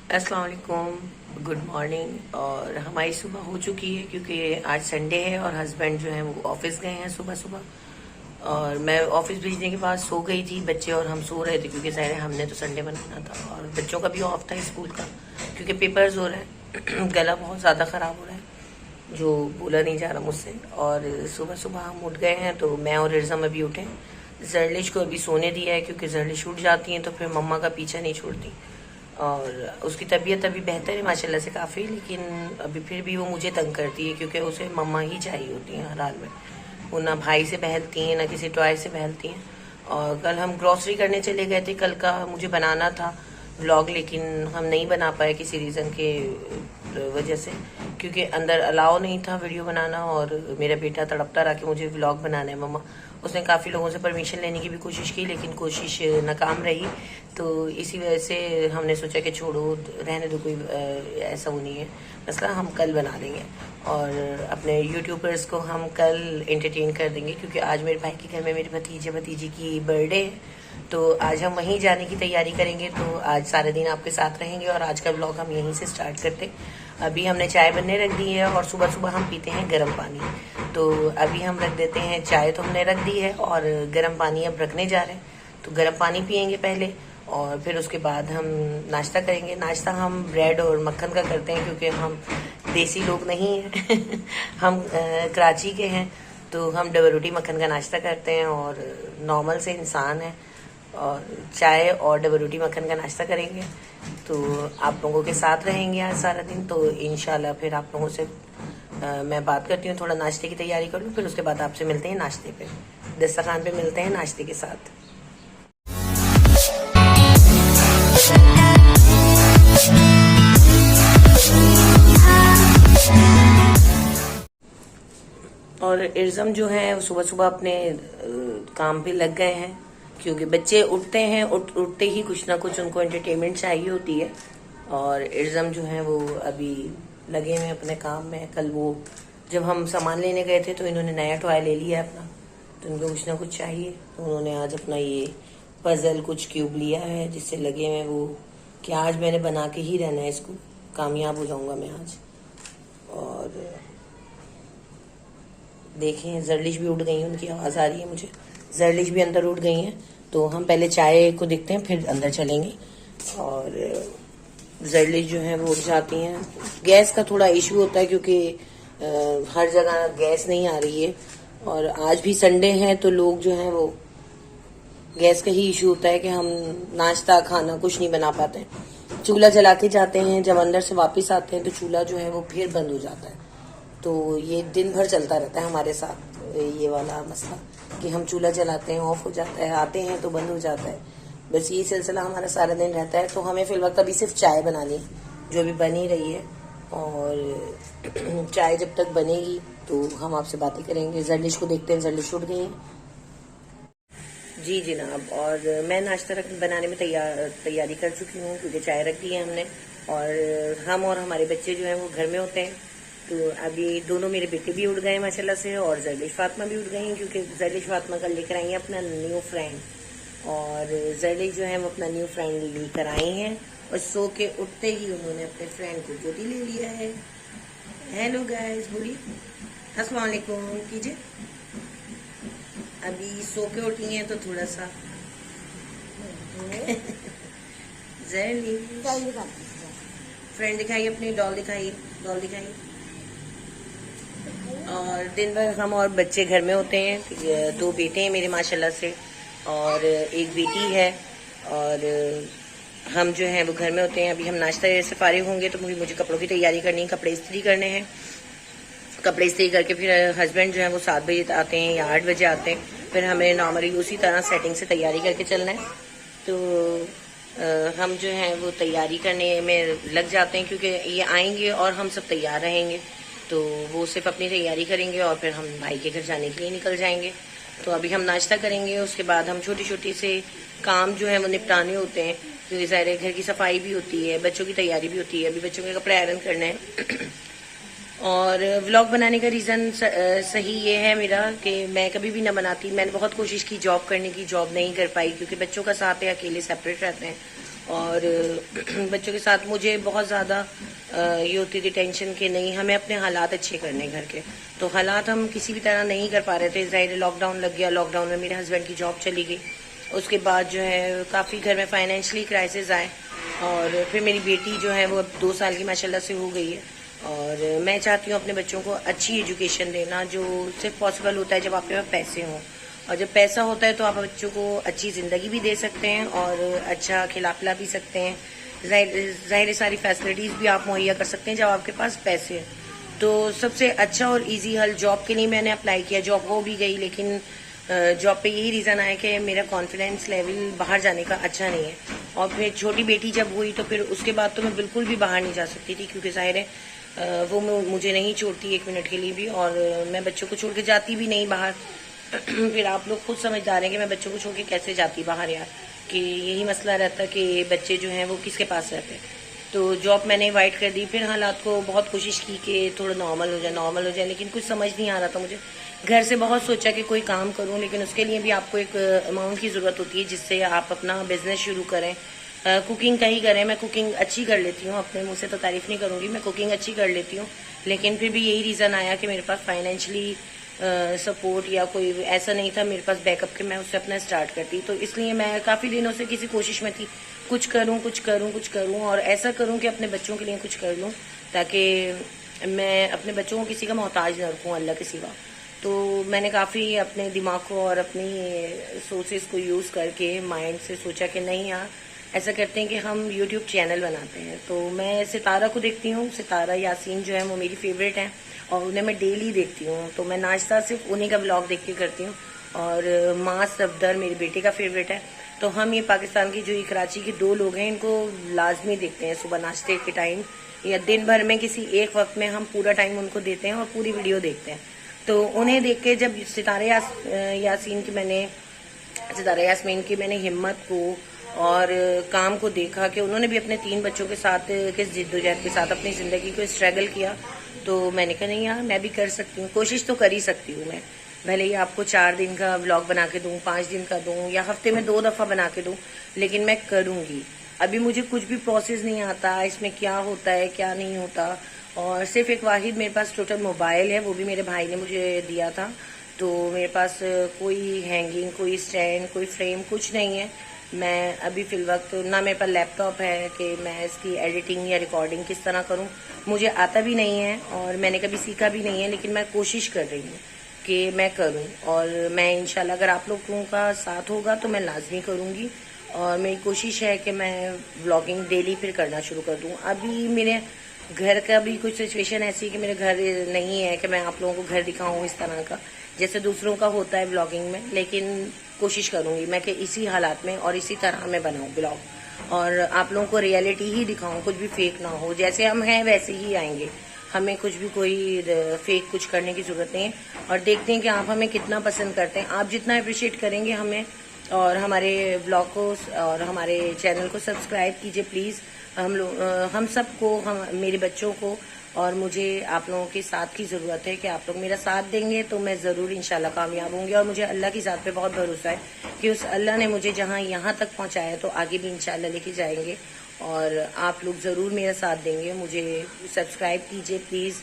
अस्सलाम वालेकुम, good morning. और हमारी सुबह हो चुकी है क्योंकि आज संडे है और हस्बैंड जो है वो ऑफिस गए हैं सुबह सुबह। और मैं ऑफिस भेजने के बाद सो गई थी, बच्चे और हम सो रहे थे क्योंकि ज़ाहिर है हमने तो संडे बनाना था और बच्चों का भी ऑफ था स्कूल का क्योंकि पेपर्स हो रहे हैं। गला बहुत ज़्यादा ख़राब हो रहा है जो बोला नहीं जा रहा मुझसे। और सुबह सुबह हम उठ गए हैं तो मैं और इर्ज़म अभी उठे। जर्लिश को अभी सोने दिया है क्योंकि जर्लिश उठ जाती हैं तो फिर मम्मा का पीछा नहीं छोड़ती। और उसकी तबीयत अभी बेहतर है माशाल्लाह से काफ़ी, लेकिन अभी फिर भी वो मुझे तंग करती है क्योंकि उसे मम्मा ही चाहिए होती हैं हर हाल में। वो ना भाई से बहलती हैं ना किसी टॉय से बहलती हैं। और कल हम ग्रॉसरी करने चले गए थे, कल का मुझे बनाना था व्लॉग लेकिन हम नहीं बना पाए किसी रीज़न के वजह से, क्योंकि अंदर अलाउ नहीं था वीडियो बनाना। और मेरा बेटा तड़पता रहा कि मुझे व्लॉग बनाना है मम्मा। उसने काफ़ी लोगों से परमिशन लेने की भी कोशिश की लेकिन कोशिश नाकाम रही। तो इसी वजह से हमने सोचा कि छोड़ो रहने दो, कोई ऐसा वो नहीं है मसला, हम कल बना देंगे। और अपने यूट्यूबर्स को हम कल एंटरटेन कर देंगे क्योंकि आज मेरे भाई के घर में मेरे भतीजे भतीजी की बर्थडे है। तो आज हम वहीं जाने की तैयारी करेंगे। तो आज सारे दिन आपके साथ रहेंगे और आज का ब्लॉग हम यहीं से स्टार्ट करते। अभी हमने चाय बनने रख दी है और सुबह सुबह हम पीते हैं गर्म पानी। तो अभी हम रख देते हैं, चाय तो हमने रख दी है और गर्म पानी अब रखने जा रहे हैं। तो गर्म पानी पियेंगे पहले और फिर उसके बाद हम नाश्ता करेंगे। नाश्ता हम ब्रेड और मक्खन का करते हैं क्योंकि हम देसी लोग नहीं हैं हम कराची के हैं। तो हम डबल रोटी मक्खन का नाश्ता करते हैं और नॉर्मल से इंसान है और चाय और डबल रोटी मक्खन का नाश्ता करेंगे। तो आप लोगों के साथ रहेंगे आज सारा दिन। तो इंशाल्लाह फिर आप लोगों से मैं बात करती हूँ, थोड़ा नाश्ते की तैयारी कर लूँ, फिर उसके बाद आपसे मिलते हैं नाश्ते पे, दस्तरखान पे मिलते हैं नाश्ते के साथ। और इर्ज़म जो है वो सुबह सुबह अपने काम पे लग गए हैं क्योंकि बच्चे उठते हैं, उठते ही कुछ ना कुछ उनको एंटरटेनमेंट चाहिए होती है। और इर्ज़म जो है वो अभी लगे हुए अपने काम में। कल वो जब हम सामान लेने गए थे तो इन्होंने नया टॉय ले लिया अपना, तो इनको कुछ ना कुछ चाहिए। तो उन्होंने आज अपना ये पजल कुछ क्यूब लिया है जिससे लगे हुए वो कि आज मैंने बना के ही रहना है, इसको कामयाब हो जाऊंगा मैं आज। और देखें जर्लिश भी उठ गई है, उनकी आवाज़ आ रही है मुझे, जर्लिश भी अंदर उठ गई हैं। तो हम पहले चाय को देखते हैं फिर अंदर चलेंगे। और जर्लिश जो है वो उठ जाती हैं। गैस का थोड़ा इशू होता है क्योंकि हर जगह गैस नहीं आ रही है और आज भी संडे है तो लोग जो हैं वो गैस का ही इशू होता है कि हम नाश्ता खाना कुछ नहीं बना पाते। चूल्हा जला के जाते हैं, जब अंदर से वापस आते हैं तो चूल्हा जो है वो फिर बंद हो जाता है। तो ये दिन भर चलता रहता है हमारे साथ ये वाला मसला कि हम चूल्हा जलाते हैं ऑफ हो जाता है, आते हैं तो बंद हो जाता है। बस ये सिलसिला हमारा सारा दिन रहता है। तो हमें फिल वक्त अभी सिर्फ चाय बनानी है जो अभी बनी रही है। और चाय जब तक बनेगी तो हम आपसे बातें करेंगे। जर्लिश को देखते हैं, जर्लिश उठ गई है जी जनाब। और मैं नाश्ता बनाने में तैयारी कर चुकी हूँ क्योंकि चाय रख दी है हमने। और हम और हमारे बच्चे जो हैं वो घर में होते हैं। तो अभी दोनों मेरे बेटे भी उठ गए माशाल्लाह से और जर्लिश फातिमा भी उठ गई हैं क्योंकि जर्लिश फातिमा कल लेकर आई हैं अपना न्यू फ्रेंड। और जर्लिश जो है वो अपना न्यू फ्रेंड लेकर आई हैं और सो के उठते ही उन्होंने अपने फ्रेंड को गोदी ले लिया है। हेलो गाइस, बोलिए अस्सलाम वालेकुम कीजिए। अभी सो के उठी हैं तो थोड़ा सा फ्रेंड दिखाइए, अपनी डॉल दिखाइए, डॉल दिखाइए। और दिन भर हम और बच्चे घर में होते हैं। 2 बेटे हैं मेरे माशाल्लाह से और एक बेटी है। और हम जो हैं वो घर में होते हैं। अभी हम नाश्ता से फारिग होंगे तो मुझे कपड़ों की तैयारी करनी है, कपड़े इस्त्री करने हैं। कपड़े इस्त्री करके फिर हस्बैंड जो है वो 7 बजे आते हैं या 8 बजे आते हैं। फिर हमें नॉर्मली उसी तरह सेटिंग से तैयारी करके चलना है। तो हम जो है वो तैयारी करने में लग जाते हैं क्योंकि ये आएंगे और हम सब तैयार रहेंगे। तो वो सिर्फ अपनी तैयारी करेंगे और फिर हम भाई के घर जाने के लिए निकल जाएंगे। तो अभी हम नाश्ता करेंगे, उसके बाद हम छोटी छोटी से काम जो है वो निपटाने होते हैं क्योंकि ज़ाहिर है घर की सफाई भी होती है, बच्चों की तैयारी भी होती है। अभी बच्चों के कपड़े आयरन करने हैं और व्लॉग बनाने का रीज़न सही ये है मेरा कि मैं कभी भी ना बनाती। मैंने बहुत कोशिश की जॉब करने की, जॉब नहीं कर पाई क्योंकि बच्चों का साथ है, अकेले सेपरेट रहते हैं और बच्चों के साथ मुझे बहुत ज़्यादा ये होती थी टेंशन कि नहीं, हमें अपने हालात अच्छे करने घर के। तो हालात हम किसी भी तरह नहीं कर पा रहे थे। ज़ाहिर लॉकडाउन लग गया, लॉकडाउन में मेरे हस्बैंड की जॉब चली गई। उसके बाद जो है काफ़ी घर में फाइनेंशियली क्राइसिस आए, और फिर मेरी बेटी जो है वो अब 2 साल की माशाल्लाह से हो गई है। और मैं चाहती हूँ अपने बच्चों को अच्छी एजुकेशन देना, जो सिर्फ पॉसिबल होता है जब आपके पास पैसे हों। और जब पैसा होता है तो आप बच्चों को अच्छी ज़िंदगी भी दे सकते हैं और अच्छा खिला पिला भी सकते हैं। ज़ाहिर सारी फैसिलिटीज़ भी आप मुहैया कर सकते हैं जब आपके पास पैसे हैं। तो सबसे अच्छा और इजी हल, जॉब के लिए मैंने अप्लाई किया, जॉब हो भी गई, लेकिन जॉब पे यही रीज़न आया कि मेरा कॉन्फिडेंस लेवल बाहर जाने का अच्छा नहीं है। और फिर छोटी बेटी जब हुई तो फिर उसके बाद तो मैं बिल्कुल भी बाहर नहीं जा सकती थी, क्योंकि ज़ाहिर है वो मुझे नहीं छोड़ती 1 मिनट के लिए भी, और मैं बच्चों को छोड़ के जाती भी नहीं बाहर। फिर आप लोग खुद समझदार हैं कि मैं बच्चों को छोड़ के कैसे जाती बाहर यार, कि यही मसला रहता कि बच्चे जो हैं वो किसके पास रहते हैं। तो जॉब मैंने अवॉइड कर दी। फिर हालात को बहुत कोशिश की कि थोड़ा नॉर्मल हो जाए, लेकिन कुछ समझ नहीं आ रहा था मुझे। घर से बहुत सोचा कि कोई काम करूं, लेकिन उसके लिए भी आपको एक अमाउंट की ज़रूरत होती है जिससे आप अपना बिजनेस शुरू करें। कुकिंग का ही करें। मैं कुकिंग अच्छी कर लेती हूँ, अपने मुँह से तो तारीफ़ नहीं करूँगी, मैं कुकिंग अच्छी कर लेती हूँ, लेकिन फिर भी यही रीज़न आया कि मेरे पास फाइनेंशियली सपोर्ट या कोई ऐसा नहीं था मेरे पास बैकअप के मैं उससे अपना स्टार्ट करती। तो इसलिए मैं काफ़ी दिनों से किसी कोशिश में थी, कुछ करूँ और ऐसा करूँ कि अपने बच्चों के लिए कुछ कर लूँ, ताकि मैं अपने बच्चों को किसी का मोहताज न रखूँ अल्लाह के सिवा। तो मैंने काफ़ी अपने दिमाग को और अपनी सोर्सेज को यूज़ करके माइंड से सोचा कि नहीं यार, ऐसा करते हैं कि हम यूट्यूब चैनल बनाते हैं। तो मैं सितारा को देखती हूँ, सितारा यासीन जो है वो मेरी फेवरेट है और उन्हें मैं डेली देखती हूँ। तो मैं नाश्ता सिर्फ उन्हीं का व्लॉग देख के करती हूँ। और माँ सफदर मेरे बेटे का फेवरेट है। तो हम ये पाकिस्तान की जो ये कराची के 2 लोग हैं, इनको लाजमी देखते हैं सुबह नाश्ते के टाइम, या दिन भर में किसी एक वक्त में हम पूरा टाइम उनको देते हैं और पूरी वीडियो देखते हैं। तो उन्हें देख के जब सितारा यास्मीन की मैंने हिम्मत को और काम को देखा कि उन्होंने भी अपने 3 बच्चों के साथ किस जिद्दोजहद के साथ अपनी ज़िंदगी को स्ट्रगल किया, तो मैंने कहा नहीं यार, मैं भी कर सकती हूँ, कोशिश तो कर ही सकती हूँ मैं। भले ही आपको 4 दिन का व्लॉग बना के दूँ, 5 दिन का दूँ, या हफ्ते में 2 दफ़ा बना के दूँ, लेकिन मैं करूँगी। अभी मुझे कुछ भी प्रोसेस नहीं आता, इसमें क्या होता है क्या नहीं होता, और सिर्फ एक वाहिद मेरे पास टोटल मोबाइल है, वो भी मेरे भाई ने मुझे दिया था। तो मेरे पास कोई हैंगिंग, कोई स्टैंड, कोई फ्रेम, कुछ नहीं है। मैं अभी फिल वक्त ना मेरे पास लैपटॉप है कि मैं इसकी एडिटिंग या रिकॉर्डिंग किस तरह करूं, मुझे आता भी नहीं है और मैंने कभी सीखा भी नहीं है, लेकिन मैं कोशिश कर रही हूँ कि मैं करूं। और मैं इंशाल्लाह अगर आप लोगों का साथ होगा तो मैं लाजमी करूँगी, और मेरी कोशिश है कि मैं व्लॉगिंग डेली फिर करना शुरू कर दूँ। अभी मेरे घर का भी कुछ सिचुएशन ऐसी है कि मेरे घर नहीं है कि मैं आप लोगों को घर दिखाऊं इस तरह का जैसे दूसरों का होता है व्लॉगिंग में, लेकिन कोशिश करूंगी मैं कि इसी हालात में और इसी तरह मैं बनाऊं ब्लॉग, और आप लोगों को रियलिटी ही दिखाऊं, कुछ भी फेक ना हो, जैसे हम हैं वैसे ही आएंगे, हमें कुछ भी कोई फेक कुछ करने की जरूरत नहीं है। और देखते हैं कि आप हमें कितना पसंद करते हैं। आप जितना अप्रिशिएट करेंगे हमें और हमारे ब्लॉग को और हमारे चैनल को सब्सक्राइब कीजिए प्लीज़। हम सबको, मेरे बच्चों को और मुझे आप लोगों के साथ की ज़रूरत है कि आप लोग मेरा साथ देंगे तो मैं ज़रूर इंशाल्लाह कामयाब होंगी। और मुझे अल्लाह की ज़ात पे बहुत भरोसा है कि उस अल्लाह ने मुझे जहाँ यहाँ तक पहुँचाया तो आगे भी इंशाल्लाह लेके जाएंगे, और आप लोग ज़रूर मेरा साथ देंगे। मुझे सब्सक्राइब कीजिए प्लीज़,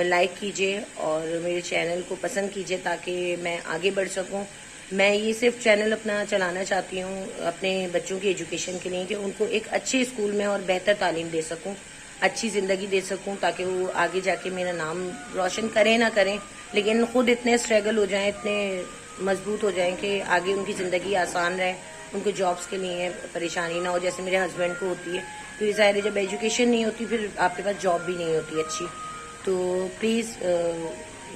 लाइक कीजिए और मेरे चैनल को पसंद कीजिए ताकि मैं आगे बढ़ सकूँ। मैं ये सिर्फ चैनल अपना चलाना चाहती हूँ अपने बच्चों की एजुकेशन के लिए, कि उनको एक अच्छे स्कूल में और बेहतर तालीम दे सकूँ, अच्छी ज़िंदगी दे सकूं, ताकि वो आगे जाके मेरा नाम रोशन करें ना करें, लेकिन खुद इतने स्ट्रगल हो जाएं, इतने मजबूत हो जाएं कि आगे उनकी ज़िंदगी आसान रहे, उनको जॉब्स के लिए परेशानी ना हो जैसे मेरे हस्बैंड को होती है। तो ये ज़ाहिर है जब एजुकेशन नहीं होती फिर आपके पास जॉब भी नहीं होती अच्छी। तो प्लीज़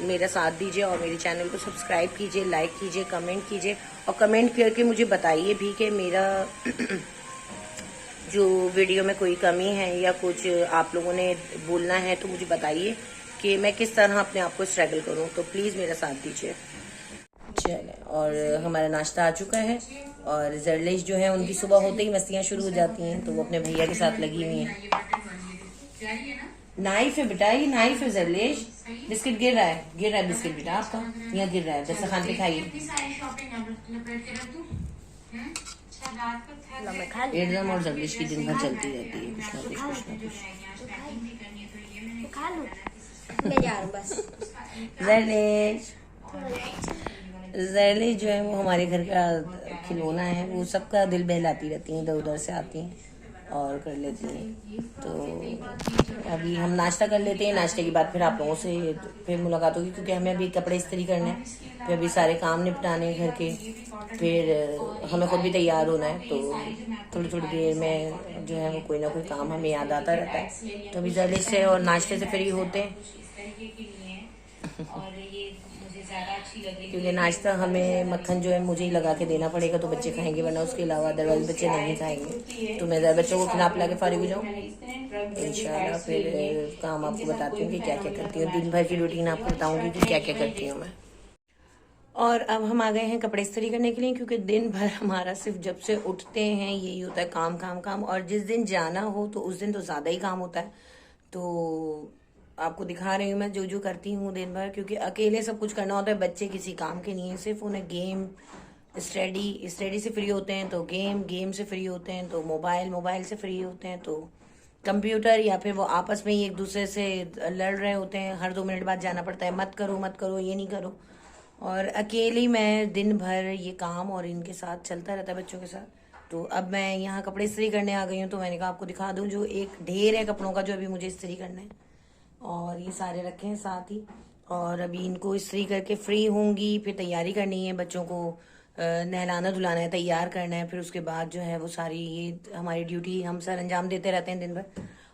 मेरा साथ दीजिए और मेरे चैनल को सब्सक्राइब कीजिए, लाइक कीजिए, कमेंट कीजिए, और कमेंट करके मुझे बताइए भी कि मेरा जो वीडियो में कोई कमी है या कुछ आप लोगों ने बोलना है तो मुझे बताइए कि मैं किस तरह अपने आप को स्ट्रगल करूं। तो प्लीज़ मेरा साथ दीजिए। चले, और हमारा नाश्ता आ चुका है, और जरलेश जो है उनकी सुबह होते ही मस्तियाँ शुरू हो जाती हैं, तो वो अपने भैया के साथ लगी हुई हैं। नाइफ है बेटा, ये नाइफ है जरलेश, बिस्किट गिर रहा है बिस्किट बेटा आपका, यहाँ गिर रहा है, जैसे खान पे खाइए। मैं खा लूं। एकदम और जर्लिश की दिन भर चलती रहती है कुछ ना कुछ कुछ ना कुछ। तो खा लूं। मैं जा रहा हूँ बस। जर्लिश जो है वो हमारे घर का खिलौना है, वो सबका दिल बहलाती रहती हैं, इधर उधर से आती हैं और कर लेती हैं। तो अभी हम नाश्ता कर लेते हैं, नाश्ते के बाद फिर आप लोगों से फिर मुलाकात होगी, क्योंकि हमें अभी कपड़े इस्त्री करने हैं, फिर अभी सारे काम निपटाने हैं घर के, फिर हमें खुद भी तैयार होना है। तो थोड़ी थोड़ी देर में जो है वो कोई ना कोई काम हमें याद आता रहता है। तो अभी जर्लिश से और नाश्ते से फ्री होते हैं, क्योंकि नाश्ता हमें मक्खन जो है मुझे ही लगा के देना पड़ेगा, तो बच्चे खाएंगे, वरना उसके अलावा अदरवाइज बच्चे नहीं खाएंगे। तो मैं ज़रा बच्चों को खिला पिला के फारिग हो जाऊँ इंशाल्लाह। फिर काम आपको बताती हूँ कि क्या क्या करती हूँ, दिन भर की रूटीन आपको बताऊंगी कि क्या क्या करती हूँ मैं। और अब हम आ गए हैं कपड़े इस्त्री करने के लिए, क्योंकि दिन भर हमारा सिर्फ जब से उठते हैं यही होता है, काम काम काम। और जिस दिन जाना हो तो उस दिन तो ज़्यादा ही काम होता है। तो आपको दिखा रही हूँ मैं जो जो करती हूँ दिन भर, क्योंकि अकेले सब कुछ करना होता है, बच्चे किसी काम के नहीं है, सिर्फ उन्हें गेम, स्टडी से फ्री होते हैं तो गेम से फ्री होते हैं तो मोबाइल से फ्री होते हैं तो कंप्यूटर, या फिर वो आपस में ही एक दूसरे से लड़ रहे होते हैं, हर 2 मिनट बाद जाना पड़ता है, मत करो ये नहीं करो। और अकेली मैं दिन भर ये काम और इनके साथ चलता रहता है बच्चों के साथ। तो अब मैं यहाँ कपड़े इस्त्री करने आ गई हूँ, तो मैंने कहा आपको दिखा दूँ जो एक ढेर है कपड़ों का जो अभी मुझे इस्त्री करना है, और ये सारे रखे हैं साथ ही। और अभी इनको इस्त्री करके फ्री होंगी, फिर तैयारी करनी है, बच्चों को नहलाना धुलाना है, तैयार करना है, फिर उसके बाद जो है वो सारी ये हमारी ड्यूटी हम सर अंजाम देते रहते हैं दिन भर।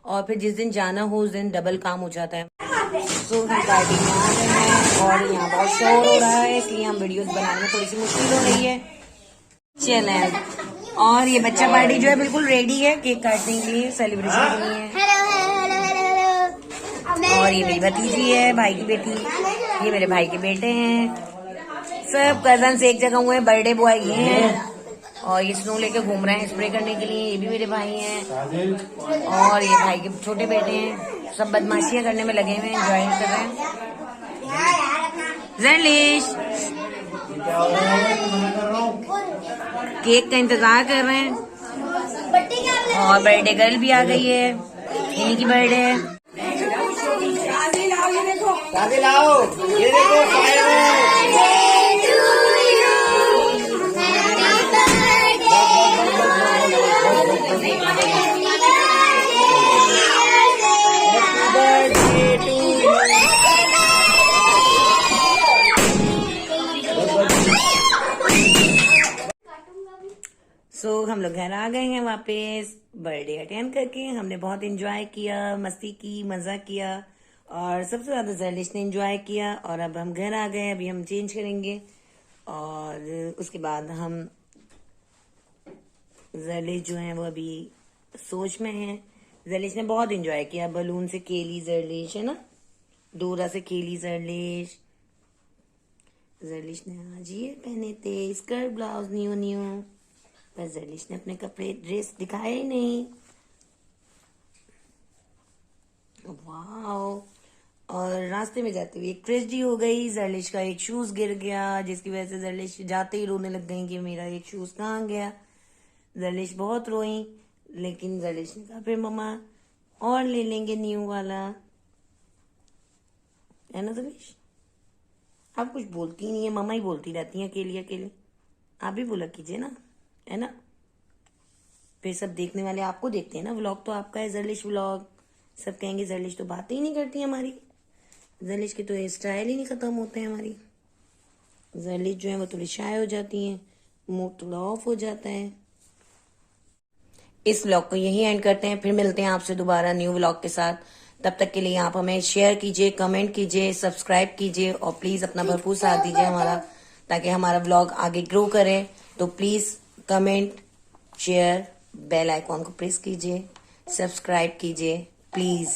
और फिर जिस दिन जाना हो उस दिन डबल काम हो जाता है। तो हम पार्टी में आ गए हैं और यहाँ बहुत शोर हो रहा है, इसलिए हम वीडियोस बनाने में थोड़ी सी मुश्किल हो रही है। चलें, और ये बच्चा पार्टी जो है बिल्कुल रेडी है केक काटने के लिए, सेलिब्रेशन के लिए। और ये मेरी भतीजी है, भाई की बेटी, ये मेरे भाई के बेटे हैं, सब कजन एक जगह हुए हैं, बर्थडे बॉय ये हैं। और ये स्नो लेके घूम रहे हैं स्प्रे करने के लिए, ये भी मेरे भाई हैं। और ये भाई के छोटे बेटे हैं, सब बदमाशियां करने में लगे हुए हैं, एंजॉय कर रहे हैं। जर्लिश केक का इंतजार कर रहे हैं, और बर्थडे गर्ल भी आ गई है, इन्हीं की बर्थडे है। दादी लाओ, ये देखो हम लोग घर आ गए हैं वापस बर्थडे अटेंड करके। हमने बहुत एंजॉय किया, मस्ती की, मजा किया, और सबसे ज्यादा जर्लिश ने एंजॉय किया। और अब हम घर आ गए, अभी हम चेंज करेंगे और उसके बाद हम जर्लिश जो है वो अभी सोच में है। जर्लिश ने बहुत एंजॉय किया, बलून से खेली जर्लिश, है ना, डोरा से खेली जर्लिश। जर्लिश ने आज ये पहने थे स्कर्ट ब्लाउज न्यू, पर जर्लिश ने अपने कपड़े ड्रेस दिखाए ही नहीं। वाओ। और रास्ते में जाते हुए एक ट्रेजेडी हो गई, जर्लिश का एक शूज गिर गया, जिसकी वजह से जर्लिश जाते ही रोने लग गई कि मेरा एक शूज कहाँ गया। जर्लिश बहुत रोई, लेकिन जर्लिश ने कहा फिर मम्मा और ले लेंगे न्यू वाला, है ना जर्लिश? आप कुछ बोलती नहीं है, मम्मा ही बोलती रहती है अकेले अकेले, आप भी बोला कीजिए ना, है ना। फिर सब देखने वाले आपको देखते हैं ना, व्लॉग तो आपका है, जर्लिश व्लॉग। सब कहेंगे जर्लिश तो बातें ही नहीं करती हमारी, जर्लिश के तो स्टाइल ही नहीं खत्म होते हैं हमारी। जर्लिश जो है वो थोड़ी शाय हो जाती है, मूड थोड़ा ऑफ हो जाता है। इस व्लॉग को यही एंड करते हैं, फिर मिलते हैं आपसे दोबारा न्यू व्लॉग के साथ। तब तक के लिए आप हमें शेयर कीजिए, कमेंट कीजिए, सब्सक्राइब कीजिए, और प्लीज अपना भरपूर साथ दीजिए हमारा, ताकि हमारा व्लॉग आगे ग्रो करे। तो please comment, share, bell icon को प्रेस कीजिए, सब्सक्राइब कीजिए प्लीज।